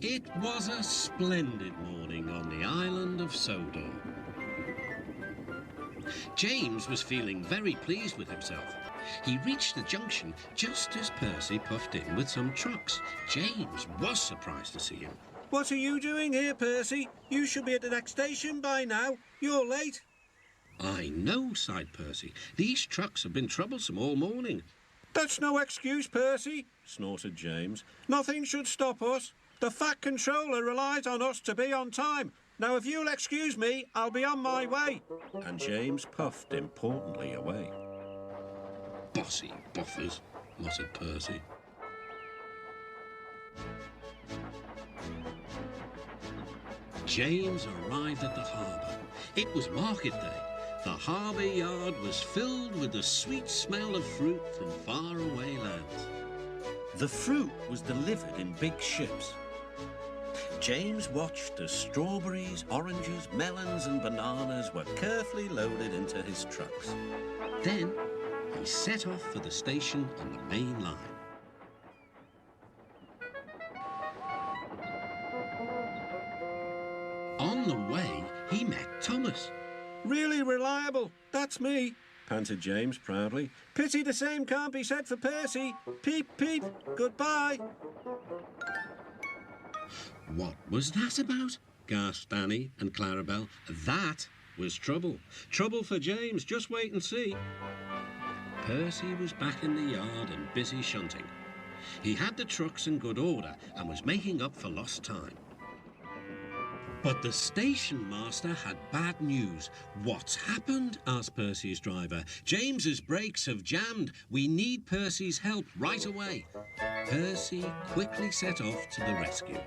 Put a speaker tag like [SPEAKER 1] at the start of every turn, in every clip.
[SPEAKER 1] It was a splendid morning on the island of Sodor. James was feeling very pleased with himself. He reached the junction just as Percy puffed in with some trucks. James was surprised to see him.
[SPEAKER 2] What are you doing here, Percy? You should be at the next station by now. You're late.
[SPEAKER 1] I know, sighed Percy. These trucks have been troublesome all morning.
[SPEAKER 2] That's no excuse, Percy, snorted James. Nothing should stop us. The Fat Controller relies on us to be on time. Now, if you'll excuse me, I'll be on my way. And James puffed importantly away.
[SPEAKER 1] Bossy buffers, muttered Percy. James arrived at the harbour. It was market day. The harbour yard was filled with the sweet smell of fruit from faraway lands.
[SPEAKER 2] The fruit was delivered in big ships. James watched as strawberries, oranges, melons and bananas were carefully loaded into his trucks.
[SPEAKER 1] Then he set off for the station on the main line. On the way, he met Thomas.
[SPEAKER 2] Really reliable, that's me, panted James proudly. Pity the same can't be said for Percy. Peep, peep, goodbye.
[SPEAKER 1] What was that about? Gasped Annie and Clarabelle. That was trouble. Trouble for James, just wait and see. Percy was back in the yard and busy shunting. He had the trucks in good order and was making up for lost time. But the station master had bad news. What's happened? Asked Percy's driver. James's brakes have jammed. We need Percy's help right away. Percy quickly set off to the rescue.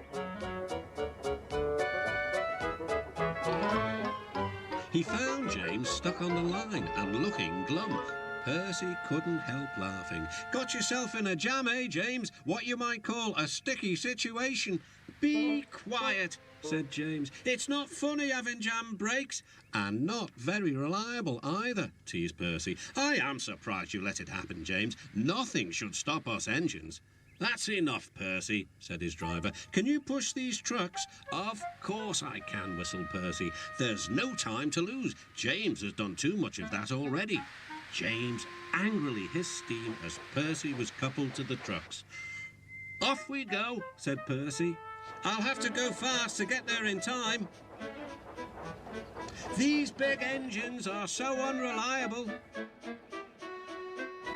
[SPEAKER 1] He found James stuck on the line and looking glum. Percy couldn't help laughing. Got yourself in a jam, eh, James? What you might call a sticky situation. Be quiet, said James. It's not funny having jammed brakes. And not very reliable either, teased Percy. I am surprised you let it happen, James. Nothing should stop us engines. That's enough, Percy, said his driver. Can you push these trucks? Of course I can, whistled Percy. There's no time to lose. James has done too much of that already. James angrily hissed steam as Percy was coupled to the trucks. Off we go, said Percy. I'll have to go fast to get there in time. These big engines are so unreliable.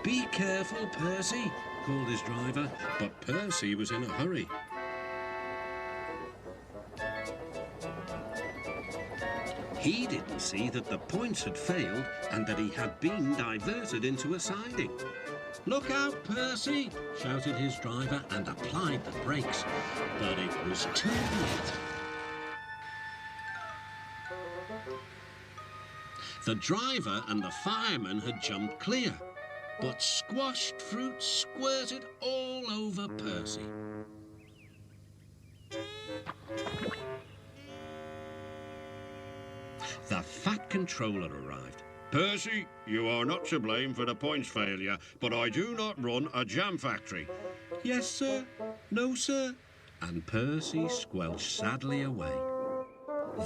[SPEAKER 1] Be careful, Percy, called his driver, but Percy was in a hurry. He didn't see that the points had failed and that he had been diverted into a siding. Look out, Percy, shouted his driver and applied the brakes. But it was too late. The driver and the fireman had jumped clear, but squashed fruit squirted all over Percy. The Fat Controller arrived. Percy, you are not to blame for the points failure, but I do not run a jam factory. Yes, sir. No, sir. And Percy squelched sadly away.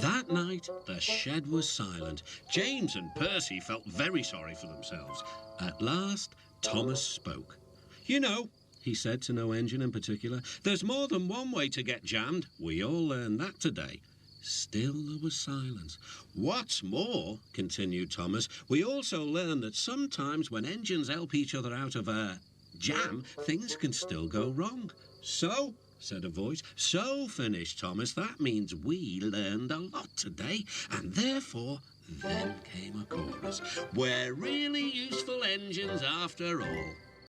[SPEAKER 1] That night, the shed was silent. James and Percy felt very sorry for themselves. At last, Thomas spoke. You know, he said to no engine in particular, there's more than one way to get jammed. We all learned that today. Still there was silence. What's more, continued Thomas, we also learned that sometimes when engines help each other out of a jam, things can still go wrong. So, said a voice. So, finished Thomas, that means we learned a lot today, and therefore, then came a chorus. We're really useful engines after all.